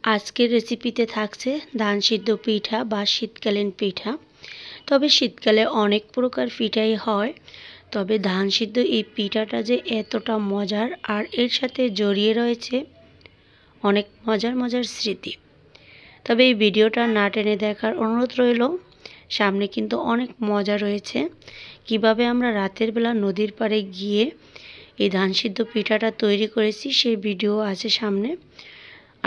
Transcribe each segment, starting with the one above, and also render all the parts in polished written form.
আজকের রেসিপিতে থাকছে ধান সিদ্ধ পিঠা বা শীতকালীন পিঠা। তবে শীতকালে অনেক প্রকার পিঠাই হয়, তবে ধান সিদ্ধ এই পিঠাটা যে এতটা মজার আর এর সাথে জড়িয়ে রয়েছে অনেক মজার মজার স্মৃতি। তবে এই ভিডিওটা না টেনে দেখার অনুরোধ রইল। সামনে কিন্তু অনেক মজা রয়েছে, কিভাবে আমরা রাতের বেলা নদীর পাড়ে গিয়ে এই ধান সিদ্ধ পিঠাটা তৈরি করেছি সেই ভিডিও আছে সামনে।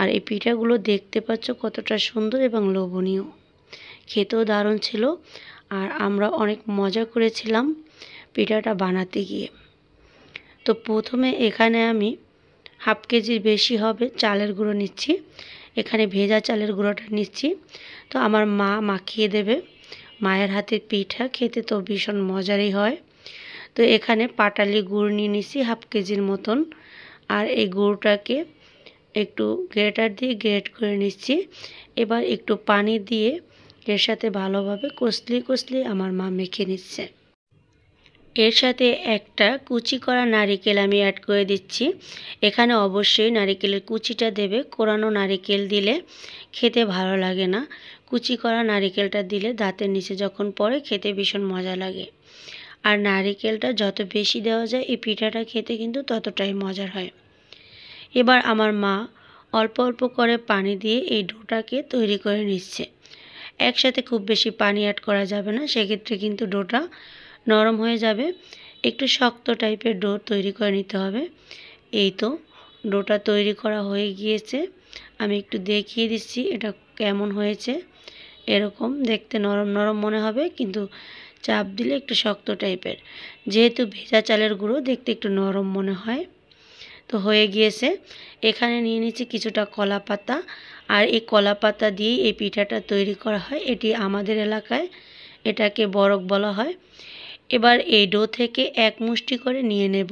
আর এই পিঠাগুলো দেখতে পাচ্ছ কতটা সুন্দর এবং লোভনীয়, খেতেও দারুণ ছিল। আর আমরা অনেক মজা করেছিলাম পিঠাটা বানাতে গিয়ে। তো প্রথমে এখানে আমি হাফ কেজির বেশি হবে চালের গুঁড়ো নিচ্ছি। এখানে ভেজা চালের গুঁড়োটা নিচ্ছি। তো আমার মা মাখিয়ে দেবে। মায়ের হাতের পিঠা খেতে তো ভীষণ মজারই হয়। তো এখানে পাটালি গুড় নিয়ে নিচ্ছি হাফ কেজির মতন। আর এই গুড়টাকে একটু গ্রেটার দিয়ে গ্রেট করে নিচ্ছি। এবার একটু পানি দিয়ে এর সাথে ভালোভাবে কষলি আমার মা মেখে নিচ্ছে। এর সাথে একটা কুচি করা নারিকেল আমি অ্যাড করে দিচ্ছি। এখানে অবশ্যই নারিকেলের কুচিটা দেবে, কোরানো নারিকেল দিলে খেতে ভালো লাগে না। কুচি করা নারিকেলটা দিলে দাঁতের নিচে যখন পড়ে খেতে ভীষণ মজা লাগে। আর নারিকেলটা যত বেশি দেওয়া যায় এই পিঠাটা খেতে কিন্তু ততটাই মজার হয়। এবার আমার মা অল্প অল্প করে পানি দিয়ে এই ডোটাকে তৈরি করে নিচ্ছে। একসাথে খুব বেশি পানি অ্যাড করা যাবে না, সেক্ষেত্রে কিন্তু ডোটা নরম হয়ে যাবে। একটু শক্ত টাইপের ডো তৈরি করে নিতে হবে। এই তো ডোটা তৈরি করা হয়ে গিয়েছে। আমি একটু দেখিয়ে দিচ্ছি এটা কেমন হয়েছে। এরকম দেখতে নরম নরম মনে হবে, কিন্তু চাপ দিলে একটু শক্ত টাইপের। যেহেতু ভেজা চালের গুঁড়ো দেখতে একটু নরম মনে হয়। তো হয়ে গিয়েছে। এখানে নিয়ে নিচ্ছি কিছুটা কলা পাতা। আর এই কলা পাতা দিয়েই এই পিঠাটা তৈরি করা হয়। এটি আমাদের এলাকায় এটাকে বরক বলা হয়। এবার এই ডো থেকে এক মুষ্টি করে নিয়ে নেব।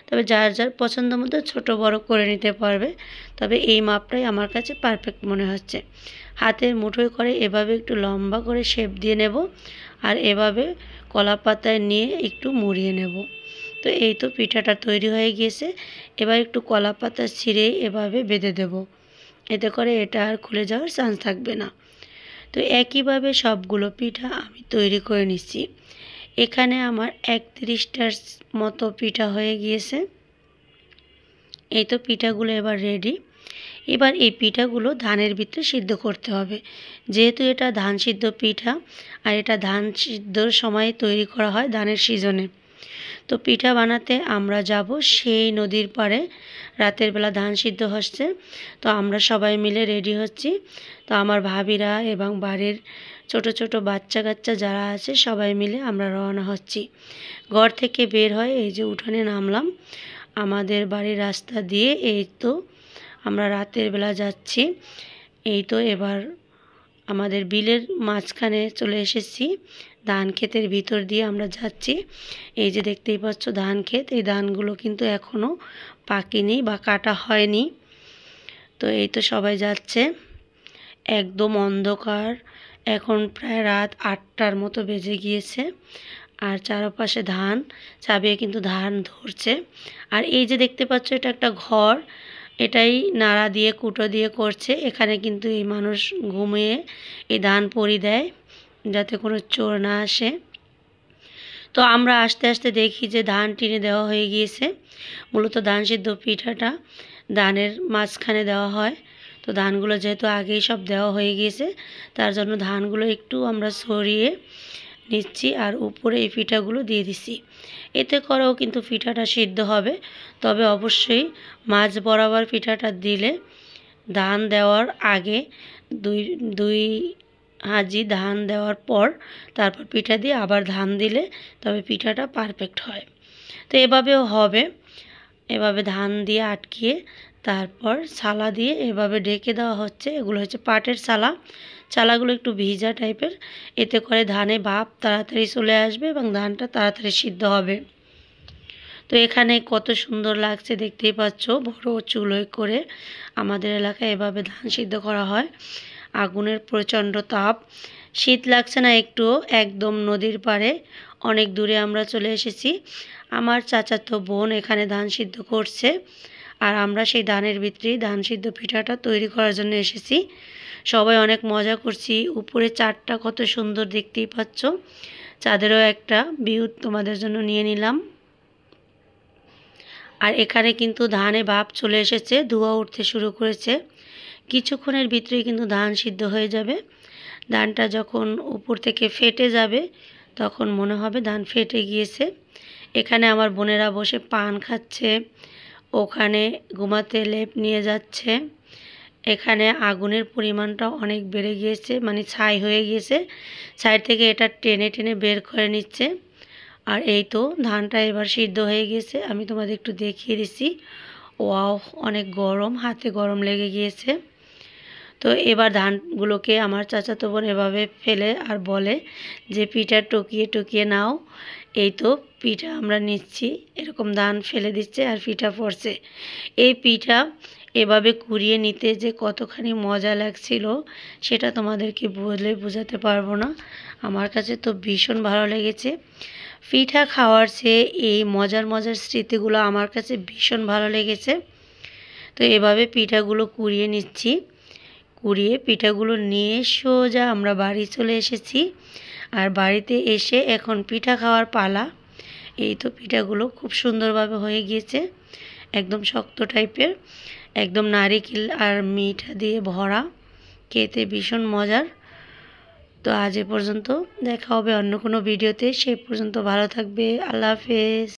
তবে যার যার পছন্দ মতো ছোটো বড় করে নিতে পারবে। তবে এই মাপটাই আমার কাছে পারফেক্ট মনে হচ্ছে। হাতের মুঠোয় করে এভাবে একটু লম্বা করে শেপ দিয়ে নেব। আর এভাবে কলা পাতায় নিয়ে একটু মুড়িয়ে নেব। তো এই তো পিঠাটা তৈরি হয়ে গিয়েছে। এবার একটু কলা পাতা ছিঁড়ে এভাবে বেঁধে দেব। এতে করে এটা আর খুলে যাওয়ার চান্স থাকবে না। তো একইভাবে সবগুলো পিঠা আমি তৈরি করে নিচ্ছি। এখানে আমার 31টার মতো পিঠা হয়ে গিয়েছে। এই তো পিঠাগুলো এবার রেডি। এবার এই পিঠাগুলো ধানের ভিতরে সিদ্ধ করতে হবে। যেহেতু এটা ধান সিদ্ধ পিঠা, আর এটা ধান সিদ্ধর সময় তৈরি করা হয় ধানের সিজনে। তো পিঠা বানাতে আমরা যাব সেই নদীর পাড়ে। রাতের বেলা ধান সিদ্ধ হচ্ছে, তো আমরা সবাই মিলে রেডি হচ্ছি। তো আমার ভাবিরা এবং বাড়ির ছোট ছোট বাচ্চা কাচ্চা যারা আছে সবাই মিলে আমরা রওনা হচ্ছি। ঘর থেকে বের হয়ে এই যে উঠানে নামলাম আমাদের বাড়ির রাস্তা দিয়ে। এই তো আমরা রাতের বেলা যাচ্ছি। এই তো এবার আমাদের বিলের মাঝখানে চলে এসেছি। ধান ক্ষেতের ভিতর দিয়ে আমরা যাচ্ছি। এই যে দেখতেই পাচ্ছ ধান ক্ষেত, এই ধানগুলো কিন্তু এখনও পাকেনি বা কাটা হয়নি। তো এই তো সবাই যাচ্ছে, একদম অন্ধকার। এখন প্রায় রাত 8টার মতো বেজে গিয়েছে। আর চারপাশে ধান চাবিয়ে কিন্তু ধান ধরছে। আর এই যে দেখতে পাচ্ছ এটা একটা ঘর, এটাই নাড়া দিয়ে কুটো দিয়ে করছে। এখানে কিন্তু এই মানুষ ঘুমিয়ে এই ধান পরি দেয় যাতে কোনো চোর না আসে। তো আমরা আস্তে আস্তে দেখি যে ধান টেনে দেওয়া হয়ে গিয়েছে। মূলত ধান সিদ্ধ পিঠাটা ধানের মাঝখানে দেওয়া হয়। তো ধানগুলো যেহেতু আগেই সব দেওয়া হয়ে গিয়েছে, তার জন্য ধানগুলো একটু আমরা সরিয়ে নিচ্ছি আর উপরে এই পিঠাগুলো দিয়ে দিচ্ছি। এতে করেও কিন্তু পিঠাটা সিদ্ধ হবে। তবে অবশ্যই মাঝ বরাবর পিঠাটা দিলে ধান দেওয়ার আগে দুই হাজি ধান দেওয়ার পর তারপর পিঠা দিয়ে আবার ধান দিলে তবে পিঠাটা পারফেক্ট হয়। তো এভাবেও হবে। এভাবে ধান দিয়ে আটকিয়ে তারপর ছালা দিয়ে এভাবে ঢেকে দেওয়া হচ্ছে। এগুলো হচ্ছে পাটের ছালা। চালাগুলো একটু ভিজা টাইপের, এতে করে ধানে ভাপ তাড়াতাড়ি চলে আসবে এবং ধানটা তাড়াতাড়ি সিদ্ধ হবে। তো এখানে কত সুন্দর লাগছে দেখতেই পাচ্ছ, বড় চুলোয় করে আমাদের এলাকায় এভাবে ধান সিদ্ধ করা হয়। আগুনের প্রচণ্ড তাপ, শীত লাগছে না একটুও। একদম নদীর পাড়ে অনেক দূরে আমরা চলে এসেছি। আমার চাচাতো বোন এখানে ধান সিদ্ধ করছে আর আমরা সেই ধানের ভিতরেই ধান সিদ্ধ পিঠাটা তৈরি করার জন্য এসেছি। সবাই অনেক মজা করছি। উপরে চাঁদটা কত সুন্দর দেখতেই পাচ্ছ। চাঁদেরও একটা ভিউ তোমাদের জন্য নিয়ে নিলাম। আর এখানে কিন্তু ধানে ভাপ চলে এসেছে, ধোঁয়া উঠতে শুরু করেছে। কিছুক্ষণের ভিতরেই কিন্তু ধান সিদ্ধ হয়ে যাবে। ধানটা যখন উপর থেকে ফেটে যাবে তখন মনে হবে ধান ফেটে গিয়েছে। এখানে আমার বোনেরা বসে পান খাচ্ছে, ওখানে ঘুমাতে লেপ নিয়ে যাচ্ছে। এখানে আগুনের পরিমাণটা অনেক বেড়ে গিয়েছে, মানে ছাই হয়ে গিয়েছে। সাইড থেকে এটা টেনে টেনে বের করে নিচ্ছে। আর এই তো ধানটা এবার সিদ্ধ হয়ে গিয়েছে, আমি তোমাদের একটু দেখিয়ে দিচ্ছি। ওয়াও, অনেক গরম, হাতে গরম লেগে গিয়েছে। তো এবার ধানগুলোকে আমার চাচাতো বোন এভাবে ফেলে আর বলে যে পিঠা টকিয়ে টকিয়ে নাও। এই তো পিঠা আমরা নিচ্ছি, এরকম ধান ফেলে দিচ্ছে আর পিঠা পড়ছে। এই পিঠা এভাবে কুড়িয়ে নিতে যে কতখানি মজা লাগছিল সেটা তোমাদেরকে বলে বোঝাতে পারবো না। আমার কাছে তো ভীষণ ভালো লেগেছে। পিঠা খাওয়ার চেয়ে এই মজার মজার স্মৃতিগুলো আমার কাছে ভীষণ ভালো লেগেছে। তো এভাবে পিঠাগুলো কুড়িয়ে নিচ্ছি। কুড়িয়ে পিঠাগুলো নিয়ে সোজা আমরা বাড়ি চলে এসেছি। আর বাড়িতে এসে এখন পিঠা খাওয়ার পালা। এই তো পিঠাগুলো খুব সুন্দরভাবে হয়ে গিয়েছে, একদম শক্ত টাইপের, একদম নারিকেল আর মিঠা দিয়ে ভরা, খেতে ভীষণ মজার। তো আজ এ পর্যন্ত, দেখা হবে অন্য কোনো ভিডিওতে। সে পর্যন্ত ভালো থাকবে। আল্লাহ হাফেজ।